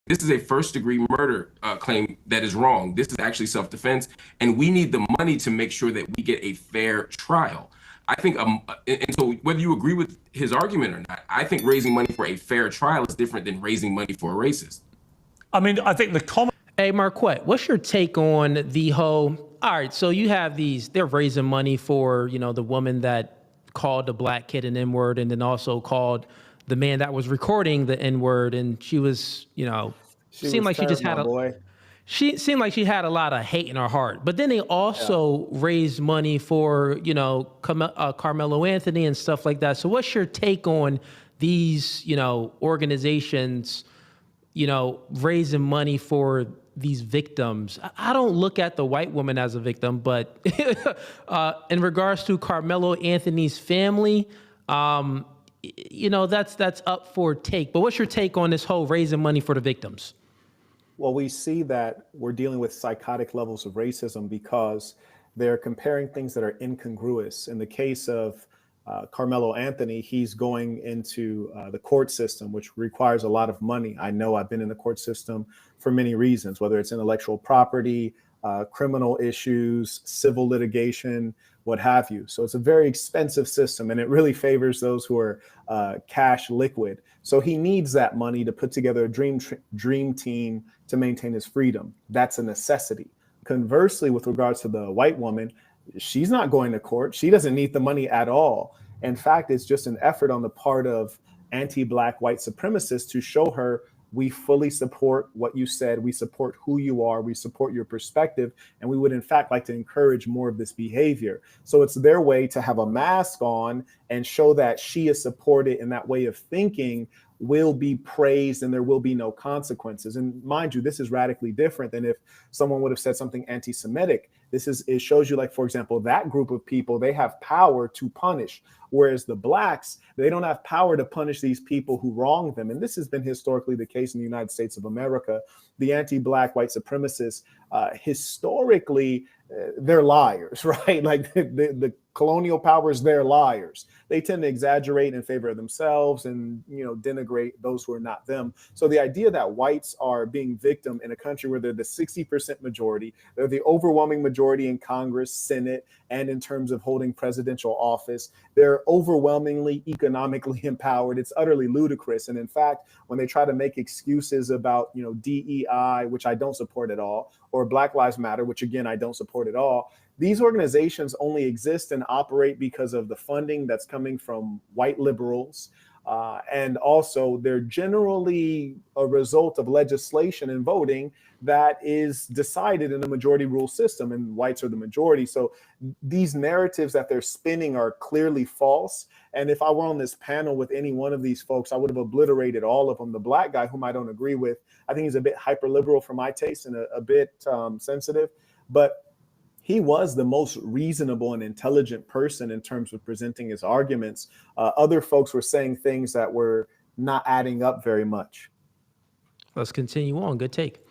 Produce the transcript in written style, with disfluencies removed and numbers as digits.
This is a first-degree murder claim that is wrong. This is actually self-defense, and we need the money to make sure that we get a fair trial. I think, and so whether you agree with his argument or not, I think raising money for a fair trial is different than raising money for a racist. I mean, I think the common. Hey, Marquette, what's your take on the whole? All right, so you have these. They're raising money for the woman that called the black kid an N-word, and then also called the man that was recording the N-word, and she was, seemed like she just had she seemed like she had a lot of hate in her heart. But then they also raised money for, Carmelo Anthony and stuff like that. So what's your take on these, organizations, raising money for these victims? I don't look at the white woman as a victim, but in regards to Carmelo Anthony's family, that's up for take. But what's your take on this whole raising money for the victims? Well, we see that we're dealing with psychotic levels of racism because they're comparing things that are incongruous. In the case of Carmelo Anthony, he's going into the court system, which requires a lot of money. I know I've been in the court system for many reasons, whether it's intellectual property, criminal issues, civil litigation, what have you. So it's a very expensive system, and it really favors those who are cash liquid. So he needs that money to put together a dream team to maintain his freedom. That's a necessity. Conversely, with regards to the white woman, she's not going to court. She doesn't need the money at all. In fact, it's just an effort on the part of anti-black white supremacists to show her, we fully support what you said. We support who you are. We support your perspective. And we would, in fact, like to encourage more of this behavior. So it's their way to have a mask on and show that she is supported, in that way of thinking will be praised and there will be no consequences. And mind you, this is radically different than if someone would have said something anti-Semitic. It shows you, like, for example, that group of people, they have power to punish, whereas the blacks, they don't have power to punish these people who wrong them. And this has been historically the case in the United States of America. The anti-black white supremacists, historically, they're liars, right? Like the colonial powers, they're liars. They tend to exaggerate in favor of themselves and, denigrate those who are not them. So the idea that whites are being victim in a country where they're the 60% majority, they're the overwhelming majority in Congress, Senate, and in terms of holding presidential office, they're overwhelmingly economically empowered. It's utterly ludicrous. And in fact, when they try to make excuses about, DEI, which I don't support at all, or Black Lives Matter, which again, I don't support at all, these organizations only exist and operate because of the funding that's coming from white liberals. And also they're generally a result of legislation and voting that is decided in a majority rule system, and whites are the majority. So these narratives that they're spinning are clearly false. And if I were on this panel with any one of these folks, I would have obliterated all of them. The black guy, whom I don't agree with, I think he's a bit hyper liberal for my taste and a bit sensitive, but he was the most reasonable and intelligent person in terms of presenting his arguments. Other folks were saying things that were not adding up very much. Let's continue on. Good take.